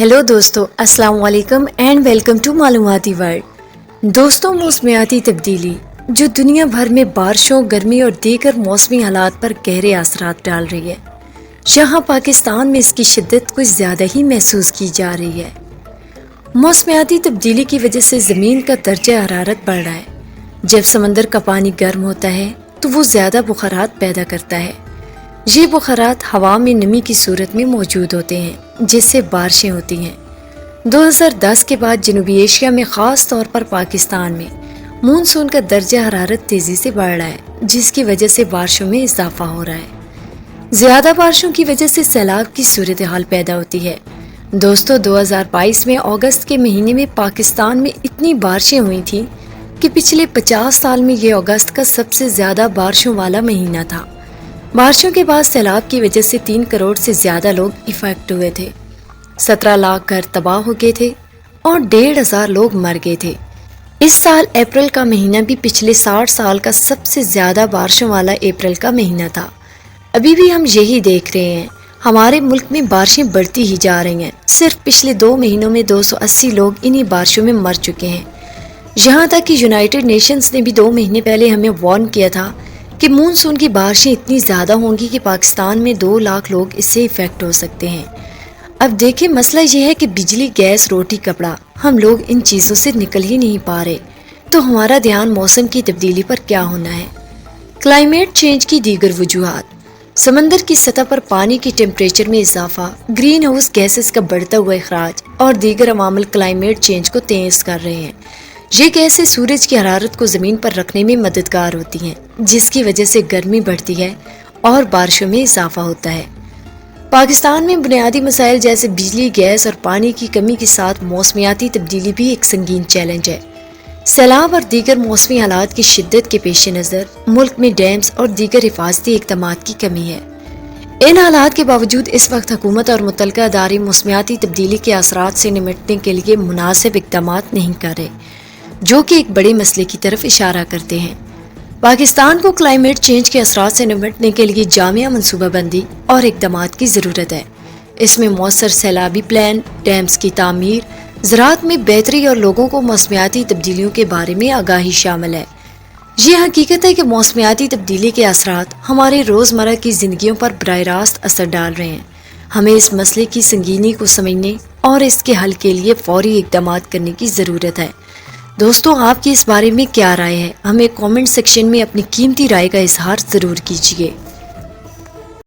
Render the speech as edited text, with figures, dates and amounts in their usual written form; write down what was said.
Hello दोस्तों, अस्सलाम वालेकुम एंड वेलकम टू मालूमाती वर्ल्ड। दोस्तों, मौसमियाती तब्दीली जो दुनिया भर में बारिशों, गर्मी और दीगर मौसमी हालात पर गहरे असरात डाल रही है, जहां पाकिस्तान में इसकी शिद्दत कुछ ज़्यादा ही महसूस की जा रही है। मौसमियाती तब्दीली की वजह से ज़मीन का दर्जा हरारत बढ़ रहा है। जब समंदर का पानी गर्म होता है तो वो ज़्यादा बुखारात पैदा करता है। ये बुखारात हवा में नमी की सूरत में मौजूद होते हैं, जिससे बारिशें होती हैं। 2010 के बाद जनूबी एशिया में ख़ास तौर पर पाकिस्तान में मानसून का दर्जा हरारत तेज़ी से बढ़ रहा है, जिसकी वजह से बारिशों में इजाफा हो रहा है। ज़्यादा बारिशों की वजह से सैलाब की सूरत हाल पैदा होती है। दोस्तों, 2022 में अगस्त के महीने में पाकिस्तान में इतनी बारिशें हुई थी कि पिछले 50 साल में ये अगस्त का सबसे ज़्यादा बारिशों वाला महीना था। बारिशों के बाद सैलाब की वजह से 3 करोड़ से ज़्यादा लोग इफेक्ट हुए थे। 17 लाख घर तबाह हो गए थे और 1,500 लोग मर गए थे। इस साल अप्रैल का महीना भी पिछले 60 साल का सबसे ज़्यादा बारिशों वाला अप्रैल का महीना था। अभी भी हम यही देख रहे हैं, हमारे मुल्क में बारिशें बढ़ती ही जा रही हैं। सिर्फ पिछले 2 महीनों में 280 लोग इन्हीं बारिशों में मर चुके हैं। यहाँ तक कि यूनाइटेड नेशंस ने भी 2 महीने पहले हमें वार्न किया था कि मानसून की बारिशें इतनी ज़्यादा होंगी कि पाकिस्तान में 2 लाख लोग इससे इफेक्ट हो सकते हैं। अब देखिए, मसला ये है कि बिजली, गैस, रोटी, कपड़ा, हम लोग इन चीज़ों से निकल ही नहीं पा रहे। तो हमारा ध्यान मौसम की तब्दीली पर क्या होना है। क्लाइमेट चेंज की दीगर वजूहात: समंदर की सतह पर पानी की टेम्परेचर में इजाफा, ग्रीन हाउस गैसेस का बढ़ता हुआ अखराज और दीगर अवामिल क्लाइमेट चेंज को तेज कर रहे हैं। ये गैसें सूरज की हरारत को ज़मीन पर रखने में मददगार होती हैं, जिसकी वजह से गर्मी बढ़ती है और बारिशों में इजाफा होता है। पाकिस्तान में बुनियादी मसाइल जैसे बिजली, गैस और पानी की कमी के साथ मौसमियाती तब्दीली भी एक संगीन चैलेंज है। सैलाब और दीगर मौसमी हालात की शिद्दत के पेश नज़र मुल्क में डैम्स और दीगर हिफाजती इक़दामात की कमी है। इन हालात के बावजूद इस वक्त हुकूमत और मुतल्लिका अदारे मौसमियाती तब्दीली के असरात से निपटने के लिए मुनासिब इक़दामात नहीं कर रहे, जो कि एक बड़े मसले की तरफ इशारा करते हैं। पाकिस्तान को क्लाइमेट चेंज के असरात से निपटने के लिए जामिया मनसूबाबंदी और इक़दामात की ज़रूरत है। इसमें मौसर सैलाबी प्लान, डैम्स की तामीर, ज़राअत में बेहतरी और लोगों को मौसमियाती तब्दीलियों के बारे में आगाही शामिल है। ये हकीकत है कि मौसमियाती तब्दीली के असरात हमारे रोज़मर्रा की ज़िंदगियों पर बराह रास्त असर डाल रहे हैं। हमें इस मसले की संगीनी को समझने और इसके हल के लिए फौरी इक़दामात करने की ज़रूरत है। दोस्तों, आपकी इस बारे में क्या राय है? हमें कमेंट सेक्शन में अपनी कीमती राय का इजहार ज़रूर कीजिए।